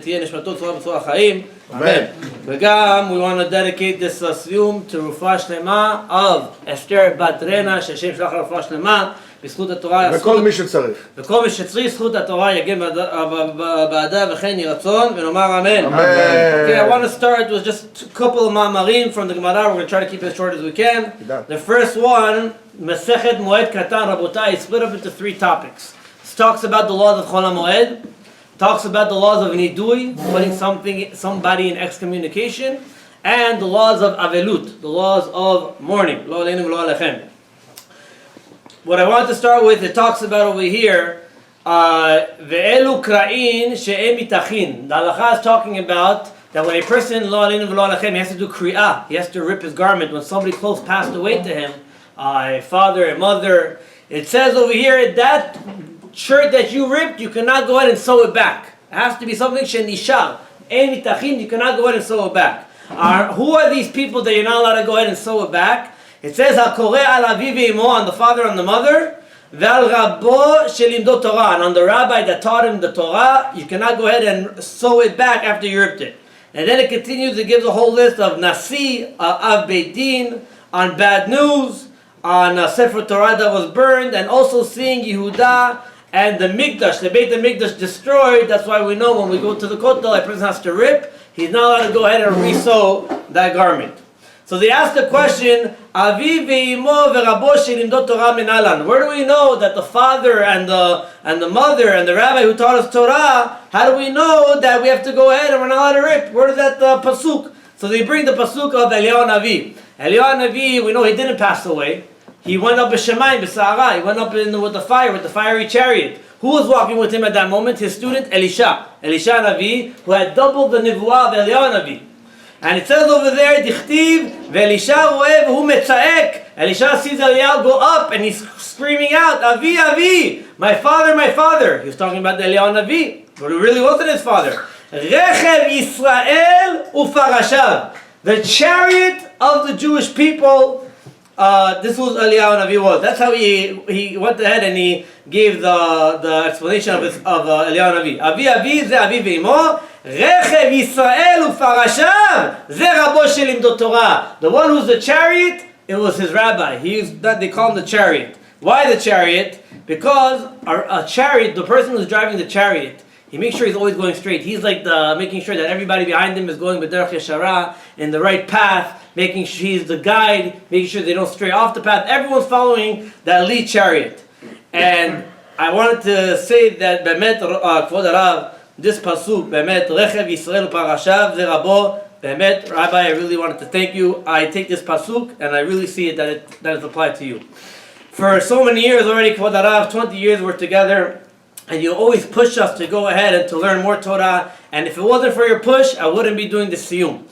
תהיה נשמתו צורה בצורה החיים, אמן. וגם we want to dedicate this Siyum to רפואה שלמה of אסתר בת רנה, שהשם שלח לה רפואה שלמה בזכות התורה. וכל מי שצריך. וכל מי שצריך, זכות התורה יגן בעדה וכן יהי רצון, ונאמר אמן. Okay, I want to start with just a couple of מאמרים from the Gemara. We're going to try to keep it as short as we can. The first one, Maschaet Moed Katan, Rabotai, is split up into three topics. It talks about the laws of Chol HaMoed, talks about the laws of nidui, putting somebody in excommunication, and the laws of avelut, the laws of mourning. Lo aleinu v'lo alechem. What I want to start with, it talks about over here, ve'elu kra'in she'em mitachin. The halakha is talking about that when a person, lo aleinu v'lo alechem, he has to do kri'ah, he has to rip his garment when somebody close passed away to him, a father, a mother. It says over here that shirt that you ripped, you cannot go ahead and sew it back. It has to be something shenishal. Ein mitachin, you cannot go ahead and sew it back. Who are these people that you're not allowed to go ahead and sew it back? It says hakoreh al avi ve'imo, on the father and the mother, ve'al rabbo shelimdo Torah, and on the rabbi that taught him the Torah, you cannot go ahead and sew it back after you ripped it. And then it continues to give the whole list of nasi, av beit din, on bad news, on Sefer Torah that was burned, and also seeing Yehuda and the Mikdash, the Beit HaMikdash destroyed. That's why we know when we go to the Kotel, a person has to rip. He's not allowed to go ahead and re-sew that garment. So they asked the question, Avi ve'imo ve'rabo shelimdot Torah minalan. Where do we know that the father and the mother and the rabbi who taught us Torah, how do we know that we have to go ahead and we're not allowed to rip? Where is that pasuk? So they bring the pasuk of Eliyahu Navi. Eliyahu Navi, we know he didn't pass away. He went up b'shamayim, b'sa'ara. He went up with the fire, with the fiery chariot. Who was walking with him at that moment? His student Elisha. Elisha Navi, who had doubled the nivuah of Eliyahu Navi. And it says over there, Dichtiv, ve'Elisha ro'eh v'hu metzaek. Elisha sees Eliyahu go up and he's screaming out, Avi, Avi, my father, my father. He was talking about the Eliyahu Navi, but it really wasn't his father. Rechev Yisrael u'farashav. The chariot of the Jewish people. This was Eliyahu Navi was. That's how he went ahead and he gave the explanation of Eliyahu Navi. Avi Avi ze Avi ve'imo, Rechev Yisrael u'farashav ze Rabo shelimdot Torah. The one who's the chariot, it was his rabbi. They call him the chariot. Why the chariot? Because a chariot, the person who's driving the chariot, he makes sure he's always going straight. He's like making sure that everybody behind him is going b'derech yeshara, in the right path, making sure he's the guide, making sure they don't stray off the path. Everyone's following that lead chariot. And I wanted to say that Bemet, Kvod Arav, this pasuk, Bemet, Rechev Yisrael Parashav, Ze Rabo, Bemet, Rabbi, I really wanted to thank you. I take this pasuk and I really see it that it's applied to you. For so many years already, Kvod Arav, 20 years we're together, and you always push us to go ahead and to learn more Torah. And if it wasn't for your push, I wouldn't be doing this Siyum.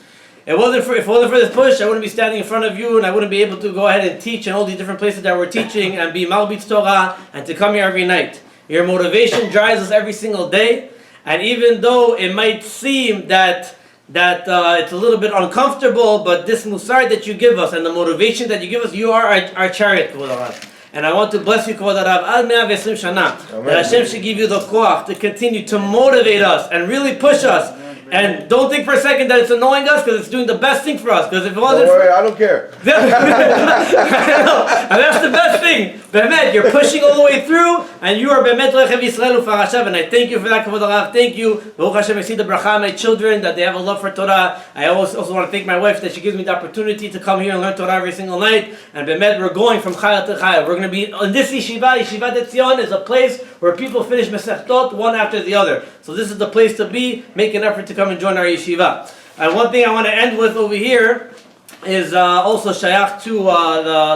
If it wasn't for this push, I wouldn't be standing in front of you, and I wouldn't be able to go ahead and teach in all these different places that we're teaching, and be Malbitz Torah, and to come here every night. Your motivation drives us every single day, and even though it might seem that it's a little bit uncomfortable, but this musar that you give us, and the motivation that you give us, you are our chariot, Kvod Arav. And I want to bless you, Kvod Arav, Ad 120 Shana, that Hashem should give you the koach to continue to motivate us and really push us. And don't think for a second that it's annoying us, because it's doing the best thing for us. Because if it wasn't, don't worry, I don't care. I know, and that's the best thing. Bemet, you're pushing all the way through, and you are Bemet Rechev Yisrael u'farashav, and I thank you for that, Kvod Arav. Thank you. Baruch Hashem, I see the bracha of my children, that they have a love for Torah. I also want to thank my wife that she gives me the opportunity to come here and learn Torah every single night. And Bemet, we're going from Chayil to Chayil. We're going to be in this Yeshiva. Yeshiva Etzion is a place where people finish Masechtot one after the other. So this is the place to be. Make an effort to come and join our yeshiva. And one thing I want to end with over here is also shayach to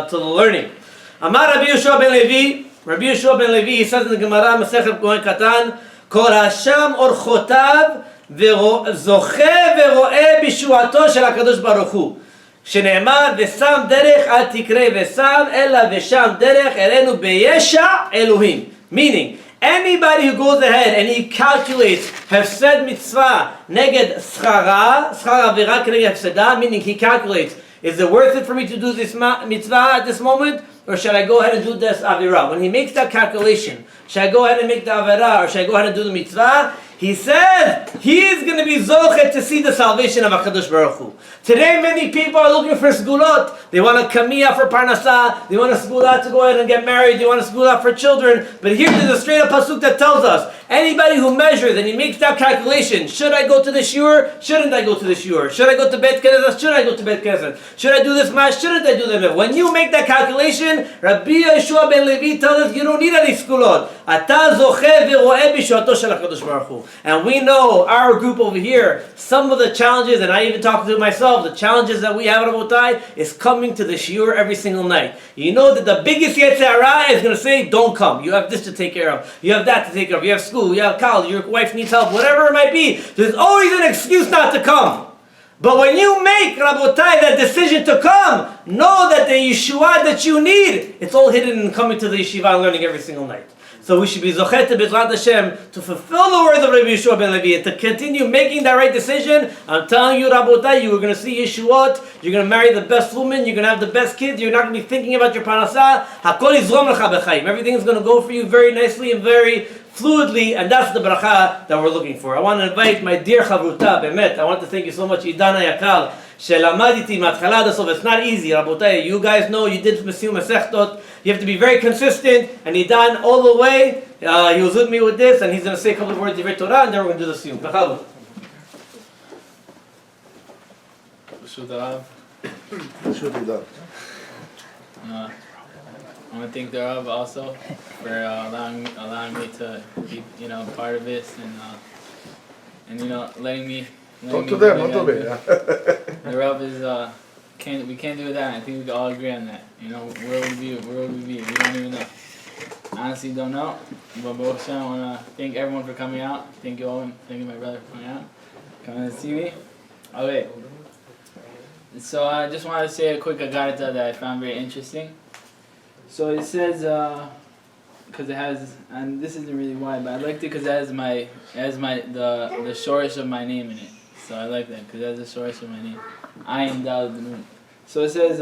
the learning. Amar Rabbi Yeshua ben Levi. Rabbi Yeshua ben Levi, he says in the Gemara, Masechet Katan, Kol Hasham orchotav zoche veroe bishuato shel HaKadosh Baruch Hu. שנאמר ושם דרך אל תקרא ושם אלא ושם דרך אלינו בישע אלוהים. Meaning, anybody who goes ahead and he calculates hefsed mitzvah neged schara avera keneged hefseda, meaning he calculates, is it worth it for me to do this mitzvah at this moment, or should I go ahead and do this avera? When he makes that calculation, should I go ahead and make the avera, or should I go ahead and do the mitzvah? He says he's going to be zochet to see the salvation of HaKadosh Baruch Hu. Today many people are looking for sgulot. They want a kamiya for parnasah. They want a sgula to go ahead and get married. They want a sgula for children. But here there's a straight up pasuk that tells us, anybody who measures and he makes that calculation, should I go to the shiur? Shouldn't I go to the shiur? Should I go to Bet Knesset? Should I go to Bet Knesset? Should I do this mass? Shouldn't I do that? When you make that calculation, Rabbi Yeshua ben Levi tells us you don't need any sgulot. Ata zoche v'ro'eh b'shuato shel HaKadosh Baruch Hu. And we know, our group over here, some of the challenges, and I even talked to myself, the challenges that we have at Rabotai is coming to the shiur every single night. You know that the biggest Yetzer Hara is going to say, don't come. You have this to take care of. You have that to take care of. You have school. You have college. Your wife needs help. Whatever it might be. There's always an excuse not to come. But when you make, Rabotai, that decision to come, know that the Yeshua that you need, it's all hidden in coming to the yeshiva and learning every single night. So we should be zochet to B'ezrat Hashem to fulfill the words of Rabbi Yeshua ben Levi and to continue making that right decision. I'm telling you, Rabotai, you are going to see Yeshuot. You're going to marry the best woman. You're going to have the best kids. You're not going to be thinking about your parnasah. Hakol yizrom lecha b'chaim. Everything is going to go for you very nicely and very fluidly, and that's the bracha that we're looking for. I want to invite my dear Chavruta, Bemet. I want to thank you so much, Idana Yakal, שלמד איתי מההתחלה עד הסוף. It's not easy, רבותיי. You guys know you did Siyum Masechtot. You have to be very consistent, and he done all the way. He was with me with this, and he's going to say a couple of words of Torah, and then we're going to do the Siyum. B'chavod. I want to thank the Rav also for allowing me to be, part of this and letting me. Talk to them, not to me. The Rav is we can't do that. I think we can all agree on that. Where would we be? We don't even know. Honestly, don't know. But both I want to thank everyone for coming out. Thank you all, and thank you my brother for coming out, coming to see me. Okay. So I just wanted to say a quick agarita that I found very interesting. So it says, because it has, and this isn't really why, but I liked it because it has the shorish of my name in it. So I like that because it has the shorish of my name. I am Daled Nun. So it says,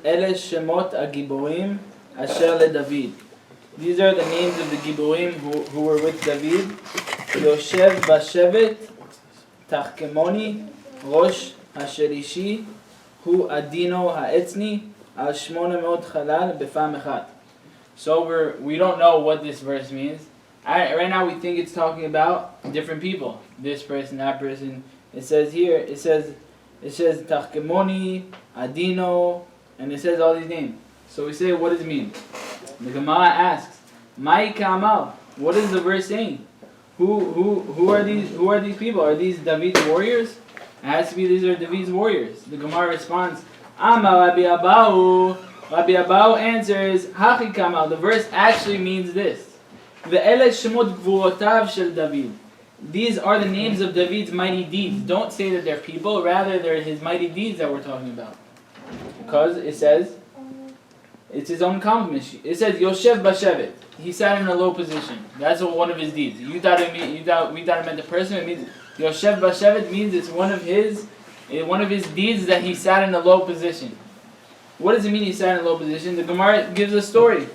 Ele Shemot Agiborim Asher LeDavid. These are the names of the Giborim who were with David. Yoshev Bashevet Tachkemoni Rosh Hasherishi Hu Adino Ha'etzni. So we don't know what this verse means. Right now we think it's talking about different people. This person, that person. It says here, it says Tachkemoni, Adino, and it says all these names. So we say, what does it mean? The Gemara asks, Mai Kamal, what is the verse saying? Who are these people? Are these David's warriors? It has to be these are David's warriors. The Gemara responds, Amar Rabbi Abau. Rabbi Abau answers, Hachi Kamal. The verse actually means this. Ve'ele shemot gvurotav shel David. These are the names of David's mighty deeds. Don't say that they're people, rather they're his mighty deeds that we're talking about. Because it says, it's his own compliment. It says, Yoshev Bashevet. He sat in a low position. That's one of his deeds. We thought it meant the person. It means, Yoshev Bashevet means it's one of his deeds that he sat in a low position. What does it mean he sat in a low position? The Gemara gives a story.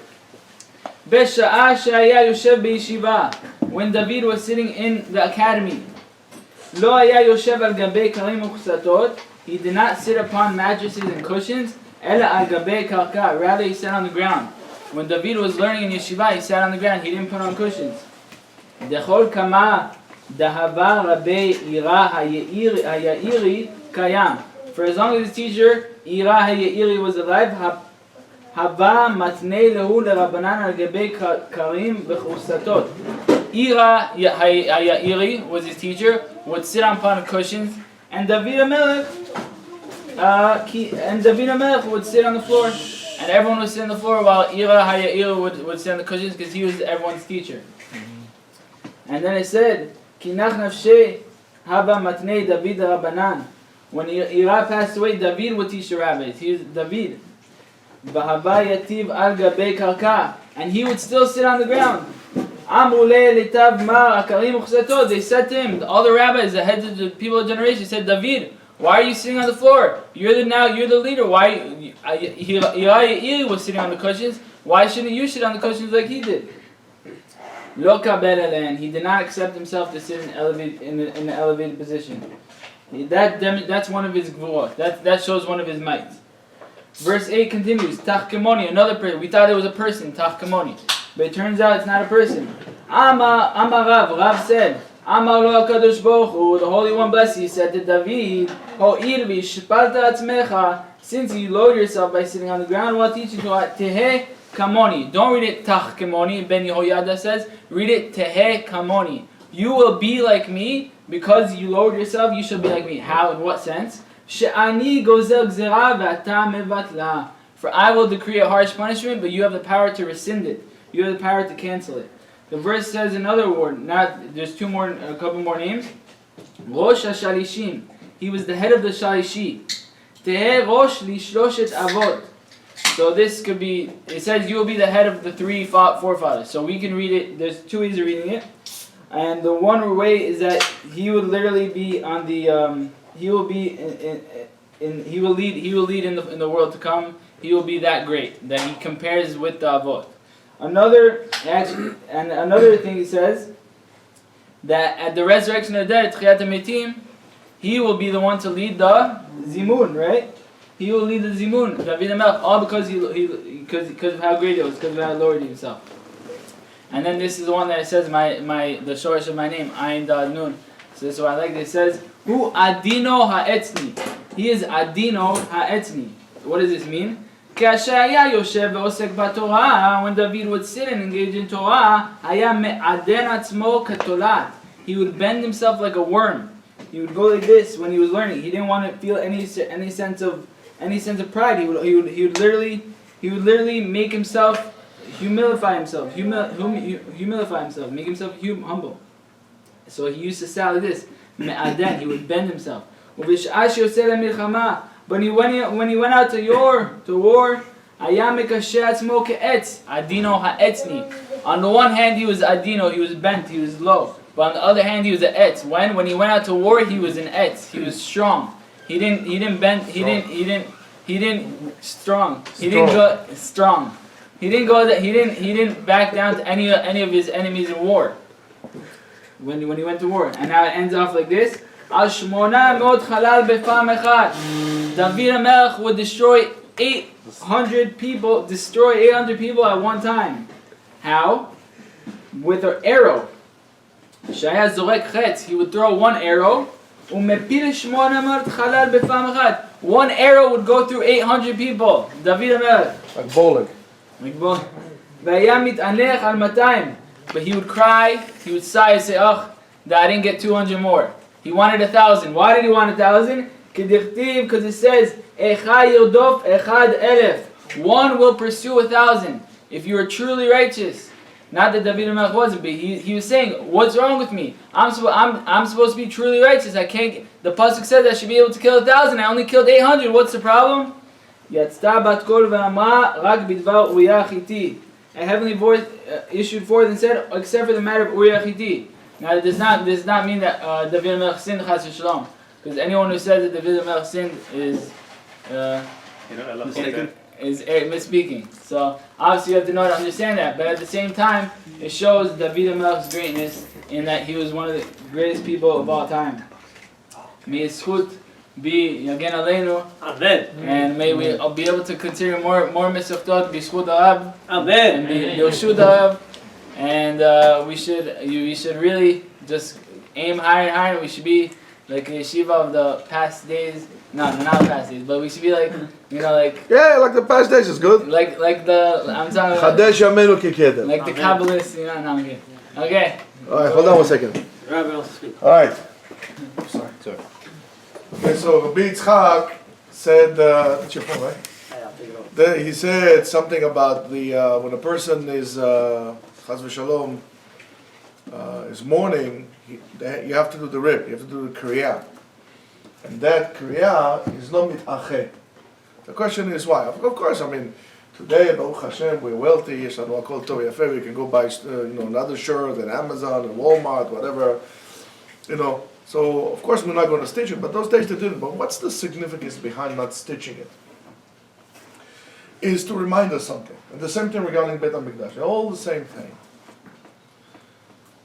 Besha'a she'aya yoshev be'yeshiva. When David was sitting in the academy. Lo haya yoshev al gabei karim u'chsatot. He did not sit upon mattresses and cushions. Ela al gabei karka. Rather he sat on the ground. When David was learning in yeshiva, he sat on the ground. He didn't put on cushions. Dechol kama dahava rabbi ira haya'iri kayam. For as long as his teacher Ira haya'iri was alive, hava matnei lehu lerabanan al gabei karim v'chusatot. Ira haya'iri was his teacher, would sit upon cushions, and David HaMelech would sit on the floor, and everyone would sit on the floor while Ira haya'iri would sit on the cushions because he was everyone's teacher. And then it said, Kinach nafshei hava matnei David Rabbanan. When Ira passed away, David would teach the rabbis. He was David. V'hava yativ al gabei karka. And he would still sit on the ground. Amru le'elitav mar akarim u'chsatot. They said to him, all the rabbis, the heads of the people of the generation, said, David, why are you sitting on the floor? You're the leader. Why? Ira was sitting on the cushions. Why shouldn't you sit on the cushions like he did? Lo kabel elen. He did not accept himself to sit in the elevated position. That's one of his gvurot. That shows one of his might. Verse 8 continues. Tachkemoni, another person. We thought it was a person, Tachkemoni. But it turns out it's not a person. Amar Rav said, Amar lo HaKadosh Baruch Hu, the Holy One bless you, said to David, Ho'ir v'shpalta atzmecha, since you load yourself by sitting on the ground, while teaching Torah, Teheh Kamoni. Don't read it Tachkemoni, Ben Yehoyada says, read it Teheh Kamoni. You will be like me, because you lowered yourself, you shall be like me. How, in what sense? She'ani gozel gzera v'ata mevatla. For I will decree a harsh punishment, but you have the power to rescind it. You have the power to cancel it. The verse says another word. There's a couple more names. Rosh HaShalishim. He was the head of the Shalishi. Teheh Rosh Lishloshet Avot. So this could be, it says you will be the head of the three forefathers. So we can read it, there's two ways of reading it. And the one way is that he would literally be on the, he will lead in the world to come. He will be that great, that he compares with the Avot. Another thing he says, that at the resurrection of the dead, Tchiyat HaMetim, he will be the one to lead the Zimun, right? He will lead the Zimun, David HaMelech, all because of how great it was, because of how lowered himself. And then this is the one that says the shorish of my name, Ayin Dad Nun. So this is what I like. It says, Hu Adino Ha'etzni. He is Adino Ha'etzni. What does this mean? When David would sit and engage in Torah, he would bend himself like a worm. He would go like this when he was learning. He didn't want to feel any sense of pride. He would literally make himself humilify himself, make himself humble. So he used to sound like this. He would bend himself. But when he went out to war, on the one hand he was adino, he was bent, he was low. But on the other hand he was an etz. When he went out to war, he was an etz. He was strong. He didn't back down to any of his enemies in war. When he went to war. And now it ends off like this. David HaMelech would destroy 800 people at one time. How? With an arrow. He would throw one arrow. One arrow would go through 800 people. David HaMelech. Like bowling. But he would cry, he would sigh and say, that I didn't get 200 more. He wanted 1,000. Why did he want 1,000? Because it says, one will pursue 1,000. If you are truly righteous. Not that David HaMelech wasn't, but he was saying, what's wrong with me? I'm supposed to be truly righteous. I can't. The pasuk says I should be able to kill 1,000. I only killed 800. What's the problem? A heavenly voice issued forth and said, except for the matter of Uriah Hittite. Now, it does not mean that David HaMelech sinned, chas v'shalom. Because anyone who says that David HaMelech sinned is misspeaking. So, obviously you have to know how to understand that. But at the same time, it shows David HaMelech's greatness in that he was one of the greatest people of all time. May his zchut be Yagen Aleinu. Amen. And may we be able to consider more Mesechtot b'zchut ha'Rab. Amen. And b'yoshut ha'Rab. And we should really just aim higher and higher. We should be like a yeshiva of the past days. No, not the past days, but we should be like, like the past days is good. Like the I'm talking about Chadesh Yameinu Kikedah. like the Kabbalists, no, I'm kidding. Okay. All right, hold on 1 second. Rabbi wants to speak. All right. Sorry. Okay, so Rabbi Yitzchak said, that's your phone, right? He said something about the when a person is chas v'shalom is mourning, you have to do the rib, you have to do the kriyah, and that kriyah is not mitacheh. The question is why? Of course, I mean, today Baruch Hashem we're wealthy. Yeshanu Hakol Tov Yafeh. We can go buy another shirt at Amazon and Walmart, whatever, So of course we're not going to stitch it, but those days they didn't. But what's the significance behind not stitching it? Is to remind us something. And the same thing regarding Beit HaMikdash. All the same thing.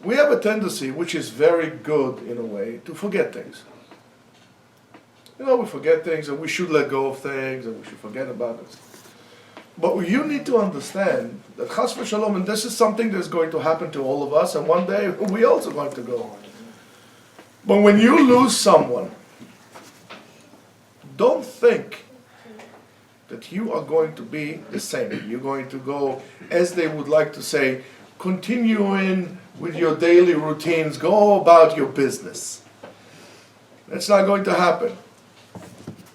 we have a tendency, which is very good in a way, to forget things. We forget things, and we should let go of things, and we should forget about it. But you need to understand that chas v'shalom, and this is something that's going to happen to all of us, and one day we also going to go. But when you lose someone, don't think that you are going to be the same. You're going to go, as they would like to say, continuing with your daily routines, go about your business. That's not going to happen.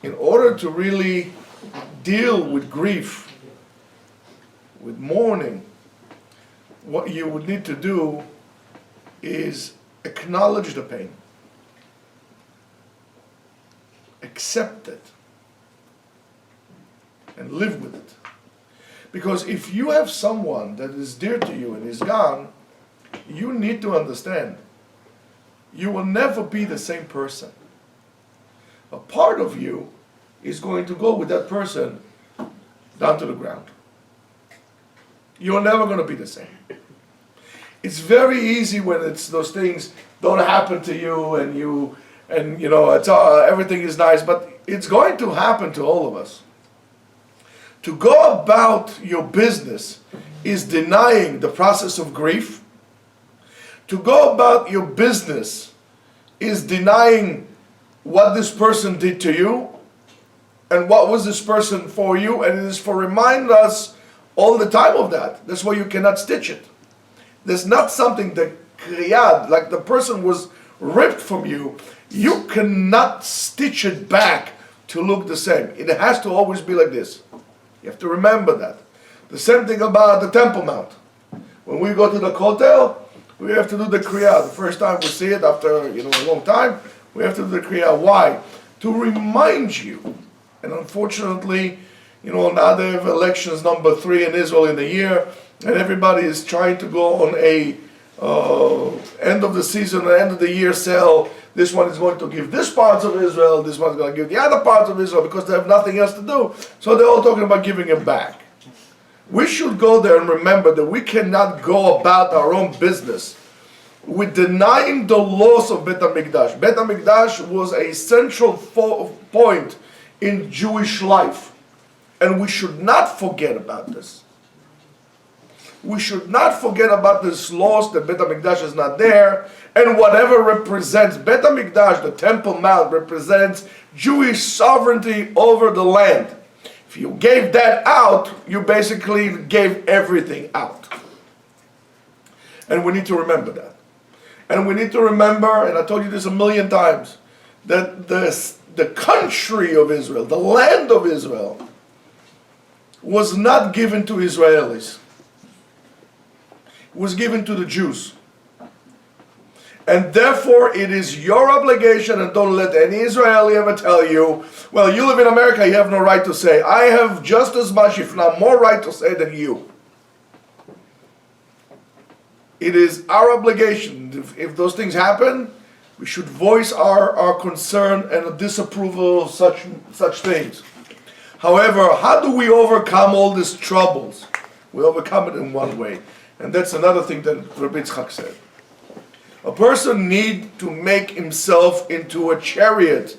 In order to really deal with grief, with mourning, what you would need to do is acknowledge the pain. Accept it. And live with it. Because if you have someone that is dear to you and is gone, you need to understand, you will never be the same person. A part of you is going to go with that person down to the ground. You're never going to be the same. It's very easy when it's those things don't happen to you and it's everything is nice, but it's going to happen to all of us. To go about your business is denying the process of grief. To go about your business is denying what this person did to you and what was this person for you, and it is for remind us all the time of that. That's why you cannot stitch it. There's not something that kriyad, like the person was ripped from you, you cannot stitch it back to look the same. It has to always be like this. You have to remember that. The same thing about the Temple Mount. When we go to the Kotel, we have to do the Kriya. The first time we see it after a long time, we have to do the Kriya. Why? To remind you. And unfortunately, now they have elections number 3 in Israel in the year, and everybody is trying to go on a end of the season, end of the year sale. This one is going to give this parts of Israel, this one's going to give the other parts of Israel because they have nothing else to do. So they're all talking about giving it back. We should go there and remember that we cannot go about our own business with denying the loss of Bet HaMikdash. Bet HaMikdash was a central point in Jewish life. And we should not forget about this. We should not forget about this loss that Bet HaMikdash is not there, and whatever represents Bet HaMikdash, the Temple Mount, represents Jewish sovereignty over the land. If you gave that out, you basically gave everything out. And we need to remember that. And we need to remember, and I told you this a million times, that the country of Israel, the land of Israel, was not given to Israelis. It was given to the Jews. And therefore it is your obligation, and don't let any Israeli ever tell you, well, you live in America, you have no right to say. I have just as much, if not more right to say than you. It is our obligation. If those things happen, we should voice our concern and disapproval of such things. However, how do we overcome all these troubles? We overcome it in one way. And that's another thing that Rabbi Yitzchak said. A person needs to make himself into a chariot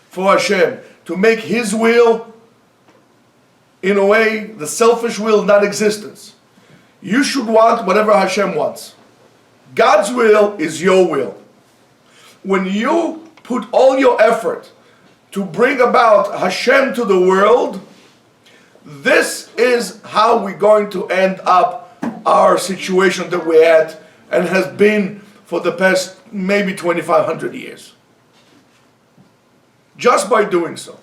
for Hashem, to make his will, in a way, the selfish will, not existence. You should want whatever Hashem wants. God's will is your will. When you put all your effort to bring about Hashem to the world, this is how we're going to end up our situation that we're at and has been for the past maybe 2,500 years. Just by doing so.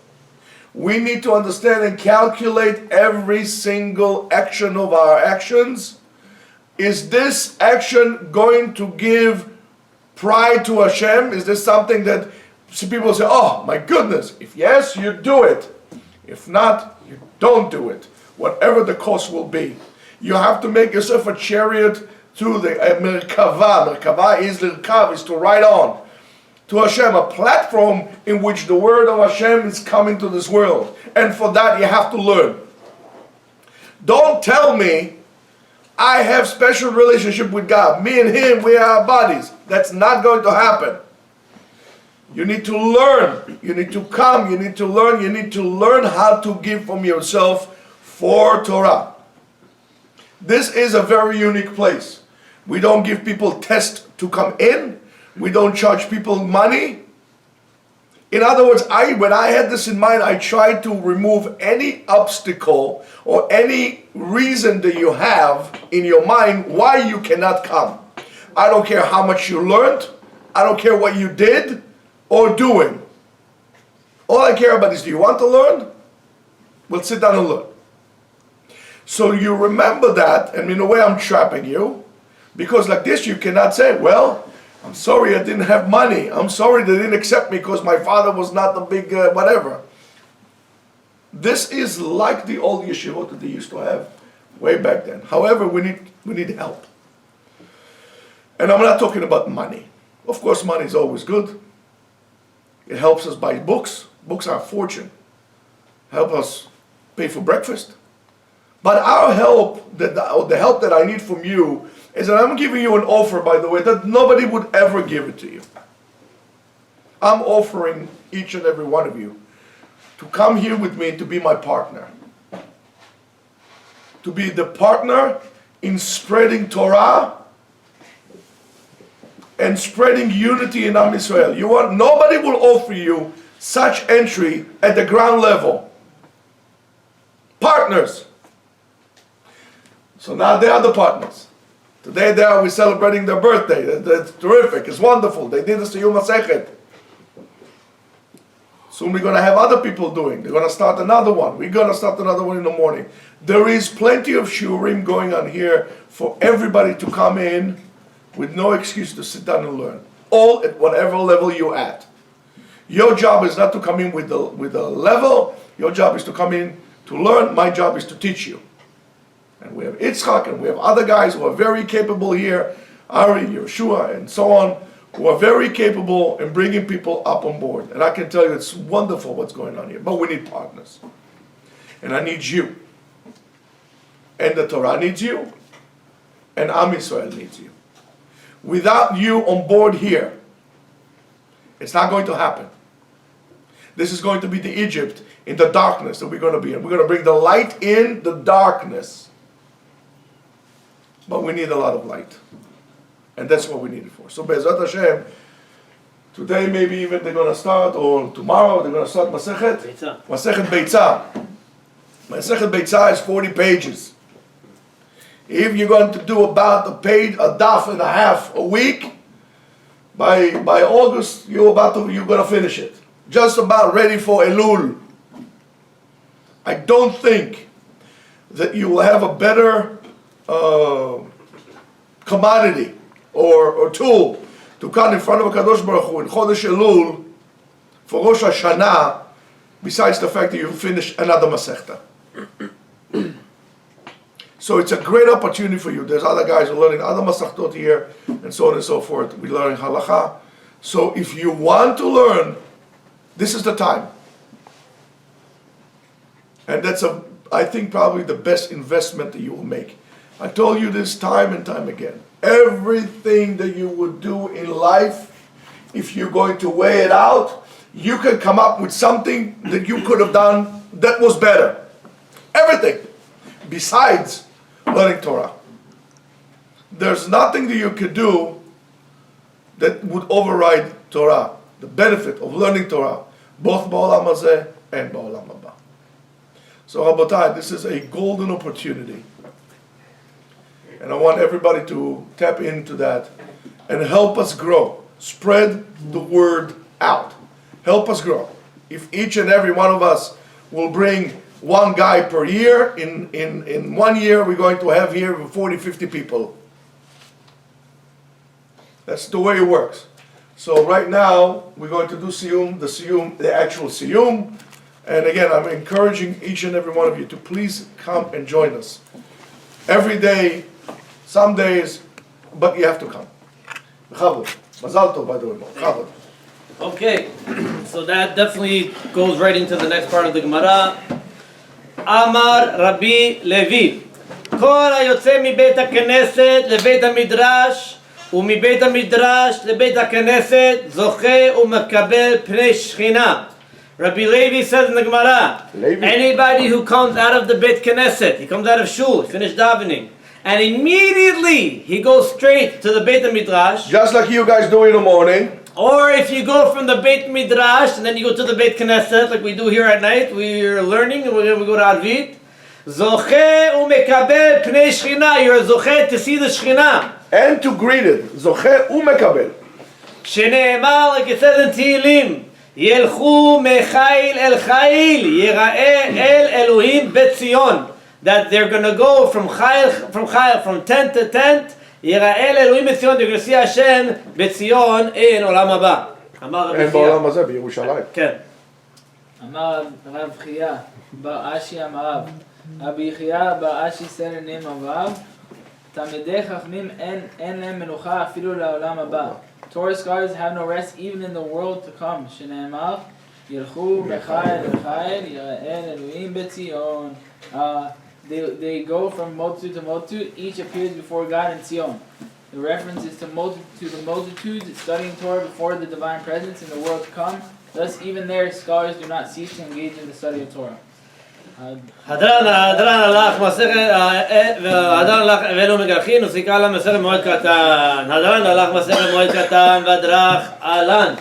We need to understand and calculate every single action of our actions. Is this action going to give pride to Hashem? Is this something that some people say, oh my goodness, if yes, you do it. If not, you don't do it. Whatever the cost will be. You have to make yourself a chariot to the Merkava. Merkava is Lirkav, is to ride on. To Hashem, a platform in which the word of Hashem is coming to this world. And for that you have to learn. Don't tell me I have special relationship with God. Me and him, we are buddies. That's not going to happen. You need to learn. You need to come. You need to learn. You need to learn how to give from yourself for Torah. This is a very unique place. We don't give people tests to come in. We don't charge people money. In other words, when I had this in mind, I tried to remove any obstacle or any reason that you have in your mind why you cannot come. I don't care how much you learned. I don't care what you did or doing. All I care about is, do you want to learn? We'll sit down and learn. So you remember that, and in a way I'm trapping you, because like this you cannot say, well, I'm sorry I didn't have money. I'm sorry they didn't accept me because my father was not the big whatever. This is like the old yeshiva that they used to have way back then. However, we need help. And I'm not talking about money. Of course, money is always good. It helps us buy books. Books are a fortune. Help us pay for breakfast. But our help, the help that I need from you, is that I'm giving you an offer, by the way, that nobody would ever give it to you. I'm offering each and every one of you to come here with me to be my partner. To be the partner in spreading Torah and spreading unity in Am Yisrael. Nobody will offer you such entry at the ground level. Partners. So now they are the partners. Today we're celebrating their birthday. That's terrific. It's wonderful. They did the Siyum Maschaet. Soon we're going to have other people doing. They're going to start another one. We're going to start another one in the morning. There is plenty of shiurim going on here for everybody to come in with no excuse to sit down and learn. All at whatever level you're at. Your job is not to come in with the level. Your job is to come in to learn. My job is to teach you. And we have Yitzchak and we have other guys who are very capable here, Ari, Yeshua, and so on, who are very capable in bringing people up on board. And I can tell you it's wonderful what's going on here. But we need partners. And I need you. And the Torah needs you. And Am Yisrael needs you. Without you on board here, it's not going to happen. This is going to be the Egypt in the darkness that we're going to be in. We're going to bring the light in the darkness. But we need a lot of light. And that's what we need it for. So Be'ezrat Hashem, today maybe even they're going to start, or tomorrow they're going to start Maschaet. Maschaet Beitzah. Maschaet Beitzah is 40 pages. If you're going to do about a daf and a half a week, by August you're going to finish it. Just about ready for Elul. I don't think that you will have a better commodity or tool to come in front of a Kadosh Baruch Hu in Chodesh Elul for Rosh Hashanah, besides the fact that you finish another Masechta. So it's a great opportunity for you. There's other guys who are learning other Masechtot here, and so on and so forth. We're learning Halacha. So if you want to learn, this is the time. And that's I think probably the best investment that you will make. I told you this time and time again. Everything that you would do in life, if you're going to weigh it out, you can come up with something that you could have done that was better. Everything. Besides learning Torah. There's nothing that you could do that would override Torah. The benefit of learning Torah. Both ba'olam hazeh and ba'olam haba. So Rabotai, this is a golden opportunity. And I want everybody to tap into that and help us grow. Spread the word out. Help us grow. If each and every one of us will bring one guy per year, in 1 year we're going to have here 40, 50 people. That's the way it works. So right now we're going to do Siyum, the actual Siyum. And again, I'm encouraging each and every one of you to please come and join us. Every day, some days, but you have to come. Mazal tov, by the way. Okay, so that definitely goes right into the next part of the Gemara. Amar Rabbi Levi. כל היוצא מבית הכנסת לבית המדרש ומבית המדרש לבית הכנסת זוכה ומקבל פני שכינה. Rabbi Levi says in the Gemara, anybody who comes out of the Beit Knesset, he comes out of shul, finished davening, and immediately he goes straight to the Beit HaMidrash. Just like you guys do in the morning. Or if you go from the Beit Midrash and then you go to the Beit Knesset, like we do here at night, we're learning and we go to Arvit. Zoche umekabel pnei shchina, you're zoche to see the shchina. And to greet it. Zoche umekabel. Shene'emar, like it says in Tehillim, Yelchu mechail el chail, yira'eh el Elohim betzion. That they're going to go from tent to tent. יראה אלוהים בציון, you're going to see Hashem בציון in עולם הבא. אין בעולם הזה, בירושלים. כן. אמר רב חייא בר אשי אמריו, רבי חייא בר אשי said in name of Rav, תלמידי חכמים אין להם מנוחה אפילו לעולם הבא. Torah scholars have no rest even in the world to come. שנאמר, ילכו מחיל לחיל, יראה אלוהים בציון. They go from multitude to multitude, each appears before God in Siyum. The reference is to multitudes studying Torah before the divine presence in the world to come. Thus, even there, scholars do not cease to engage in the study of Torah. הדרן הלך מסכת, הדרן הלך ואלו מגלחין וסיכה לה מסכת מועד קטן. הדרן הלך מסכת מועד קטן והדרך עלן.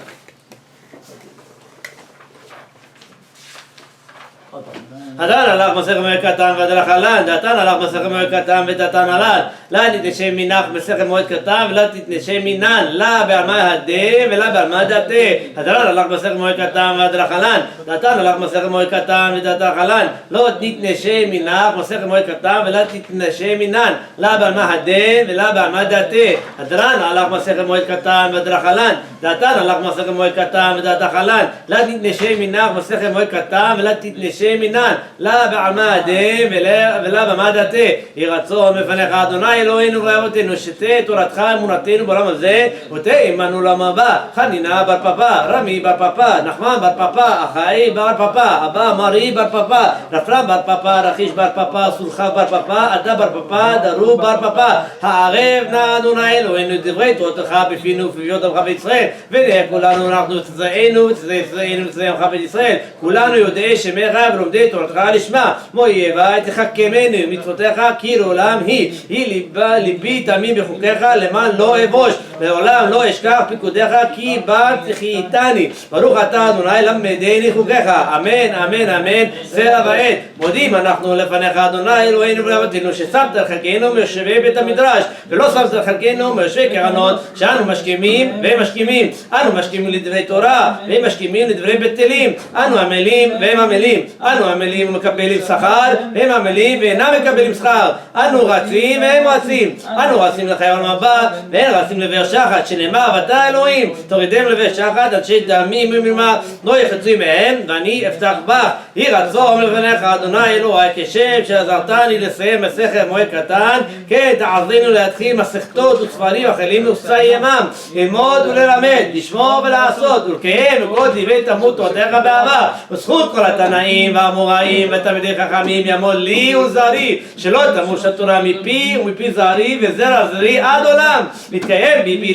הדן הלך מסכת מועד קטן והדרך עלן, דתן הלך מסכת מועד קטן ודתן עלן. לה תתנשי מנח מסכת מועד קטן ולה תתנשי מנן, לה בעלמא הדה ולה בעלמא דתה. הדן הלך מסכת מועד קטן והדרך עלן, דתן הלך מסכת מועד קטן ודתך עלן. לא תתנשי מנח מסכת מועד קטן ולה תתנשי מנן, לה בעלמא הדה ולה בעלמא דתה. הדן הלך מסכת מועד קטן והדרך עלן, דתן הלך מסכת מועד קטן ודתך עלן. לה תתנשי מנח מסכת מועד קטן ולה תתנשי מנן, לה בעלמא הדה ולה בעלמא דתה. יהי רצון בפניך אדוני אלוהינו ואבותינו שתהא תורתך אמונתנו בעולם הזה ותהא עמנו לעולם הבא. חנינה בר פפא, רמי בר פפא, נחמן בר פפא, אחאי בר פפא, אבא מרי בר פפא, רפרם בר פפא, רכיש בר פפא, סולחה בר פפא, עדה בר פפא, דרו בר פפא. הערב נא אדוני אלוהינו את דברי תורתך בפינו ובפיות עמך בישראל, ונהיה כולנו אנחנו צאצאינו וצאצאינו וצאצאי עמך בישראל, כולנו יודעי שמך ולומדי תורתך לשמה. מויבה תחכמנו מצוותיך כי לעולם היא ליבי תמים בחוקיך למען לא אבוש, לעולם לא אשכח פיקודיך כי בה תחייתני. ברוך אתה אדוני למדני חוקיך, אמן אמן אמן סלע ועד. מודים אנחנו לפניך אדוני אלוהינו ולאבותינו ששמת על חלקנו מיושבי בית המדרש ולא שמת על חלקנו מיושבי קרנות, שאנו משכימים והם משכימים, אנו משכימים לדברי תורה והם משכימים לדברי בטלים, אנו עמלים והם עמלים, אנו עמלים ומקבלים שכר והם עמלים ואינם מקבלים שכר, אנו רצים והם רצים, אנו רצים לחיי העולם הבא והם רצים לבאר שחת, שנאמר ואתה אלוהים תורידם לבאר שחת אנשי דמים ומרמה לא יחצו מהם ואני אפתח בך. יהי רצון לפניך אדוני אלוהי כשם שעזרתני לסיים מסכת מועד קטן, כן תעזרנו להתחיל מסכתות וספרים אחרים וסיימם, ללמוד וללמד, לשמור ולעשות ולקיים וכל דברי תלמוד תורתך בעבר. וזכות כל התנאים והאמוראים ותלמידי חכמים יעמוד לי ולזרעי, שלא תמוש התורה מפי ומפי זרעי וזרע זרעי עד עולם. להתקיים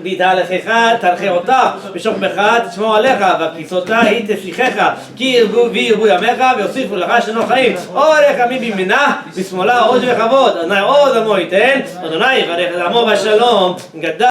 בהתהלכך תנחה אותך, בשוכבך תשמור עליך, והכיסותיך היא תשיחך, כי ירבו וירבו ימיך ויוסיפו לך שנות חיים. אורך עמי בימינה בשמאלה עוז וכבוד, אדוני עוז עמו ייתן, אדוני יברך את עמו בשלום. גדל